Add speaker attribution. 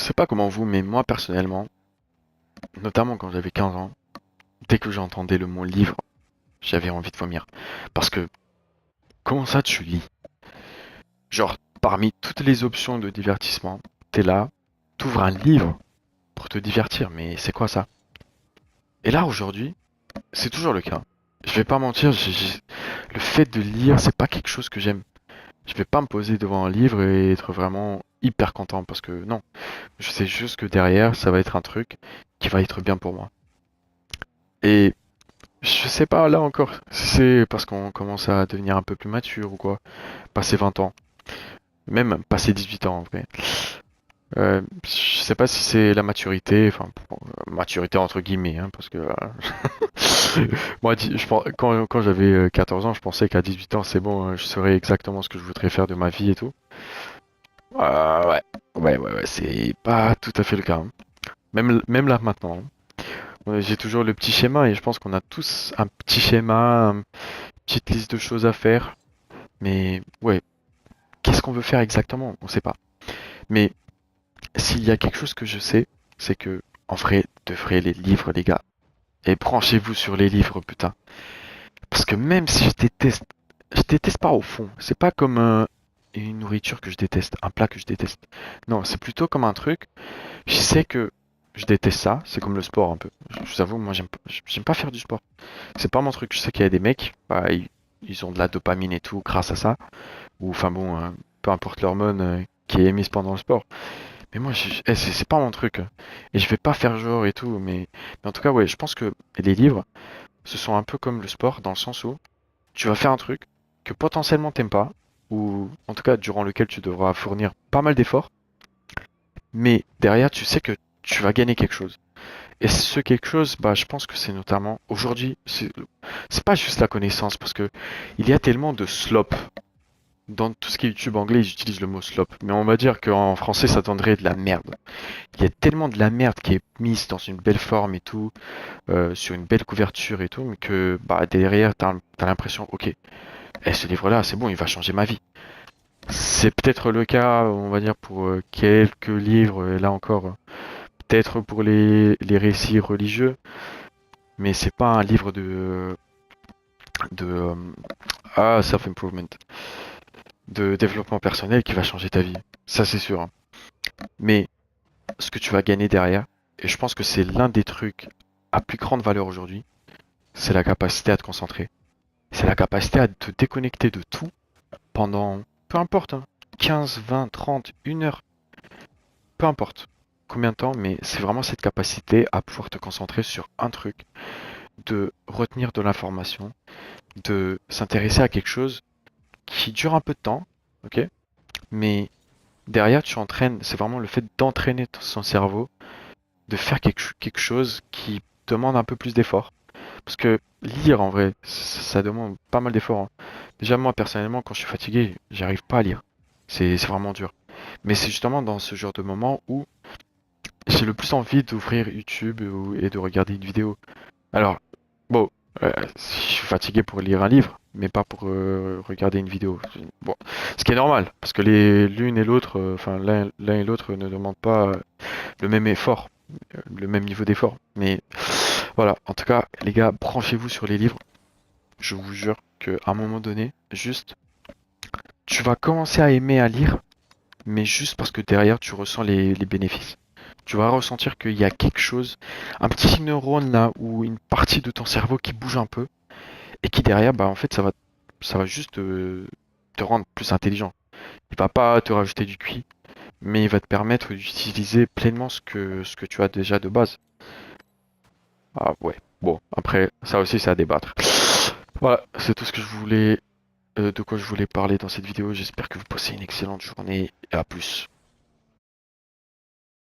Speaker 1: sais pas comment vous, mais moi personnellement, notamment quand j'avais 15 ans, dès que j'entendais le mot livre, j'avais envie de vomir. Parce que, comment ça tu lis? Genre, parmi toutes les options de divertissement, t'es là, t'ouvres un livre pour te divertir, mais c'est quoi ça? Et là, aujourd'hui, c'est toujours le cas. Je vais pas mentir, le fait de lire, c'est pas quelque chose que j'aime. Je vais pas me poser devant un livre et être vraiment hyper content parce que non, je sais juste que derrière, ça va être un truc qui va être bien pour moi. Et je sais pas là encore si c'est parce qu'on commence à devenir un peu plus mature ou quoi, passer 20 ans, même passer 18 ans en vrai. Je sais pas si c'est la maturité, enfin maturité entre guillemets, hein, parce que moi quand j'avais 14 ans, je pensais qu'à 18 ans c'est bon, je saurais exactement ce que je voudrais faire de ma vie et tout. Ouais, ouais, c'est pas tout à fait le cas, hein. Même là maintenant, hein. J'ai toujours le petit schéma et je pense qu'on a tous un petit schéma, une petite liste de choses à faire. Mais ouais, qu'est-ce qu'on veut faire exactement? On sait pas. Mais s'il y a quelque chose que je sais, c'est que en vrai, de vrai, les livres, les gars. Et branchez-vous sur les livres, putain. Parce que même si je déteste pas au fond. C'est pas comme une nourriture que je déteste, un plat que je déteste. Non, c'est plutôt comme un truc. Je sais que je déteste ça. C'est comme le sport un peu. Je vous avoue, moi j'aime pas faire du sport. C'est pas mon truc. Je sais qu'il y a des mecs, bah, ils ont de la dopamine et tout grâce à ça. Ou enfin bon, peu importe l'hormone qui est émise pendant le sport. Mais moi, c'est pas mon truc. Et je vais pas faire genre et tout. Mais en tout cas, ouais, je pense que les livres, ce sont un peu comme le sport dans le sens où tu vas faire un truc que potentiellement t'aimes pas, ou en tout cas durant lequel tu devras fournir pas mal d'efforts, mais derrière tu sais que tu vas gagner quelque chose. Et ce quelque chose, bah je pense que c'est notamment aujourd'hui, c'est pas juste la connaissance, parce que il y a tellement de slop. Dans tout ce qui est YouTube anglais, ils utilisent le mot slop. Mais on va dire qu'en français, ça donnerait de la merde. Il y a tellement de la merde qui est mise dans une belle forme et tout, sur une belle couverture et tout, mais que bah, derrière, t'as l'impression, ok, ce livre-là, c'est bon, il va changer ma vie. C'est peut-être le cas, on va dire, pour quelques livres, et là encore, peut-être pour les récits religieux, mais c'est pas un livre de self-improvement, de développement personnel qui va changer ta vie. Ça, c'est sûr, hein. Mais ce que tu vas gagner derrière, et je pense que c'est l'un des trucs à plus grande valeur aujourd'hui, c'est la capacité à te concentrer. C'est la capacité à te déconnecter de tout pendant, peu importe, hein, 15, 20, 30, 1 heure, peu importe combien de temps, mais c'est vraiment cette capacité à pouvoir te concentrer sur un truc, de retenir de l'information, de s'intéresser à quelque chose qui dure un peu de temps, ok? Mais derrière, tu entraînes, c'est vraiment le fait d'entraîner son cerveau, de faire quelque chose qui demande un peu plus d'effort. Parce que lire, en vrai, ça demande pas mal d'efforts, hein. Déjà, moi, personnellement, quand je suis fatigué, j'arrive pas à lire. C'est vraiment dur. Mais c'est justement dans ce genre de moment où j'ai le plus envie d'ouvrir YouTube et de regarder une vidéo. Alors, bon, je suis fatigué pour lire un livre, mais pas pour regarder une vidéo. Bon, ce qui est normal, parce que l'une et l'autre, enfin l'un et l'autre ne demandent pas le même effort, le même niveau d'effort. Mais voilà, en tout cas, les gars, branchez-vous sur les livres. Je vous jure qu'à un moment donné, juste, tu vas commencer à aimer à lire, mais juste parce que derrière, tu ressens les bénéfices. Tu vas ressentir qu'il y a quelque chose, un petit neurone là, ou une partie de ton cerveau qui bouge un peu, et qui derrière, bah en fait, ça va juste te rendre plus intelligent. Il va pas te rajouter du QI, mais il va te permettre d'utiliser pleinement ce que tu as déjà de base. Ah ouais, bon, après, ça aussi, c'est à débattre. Voilà, c'est tout ce que je voulais, de quoi je voulais parler dans cette vidéo. J'espère que vous passez une excellente journée et à plus.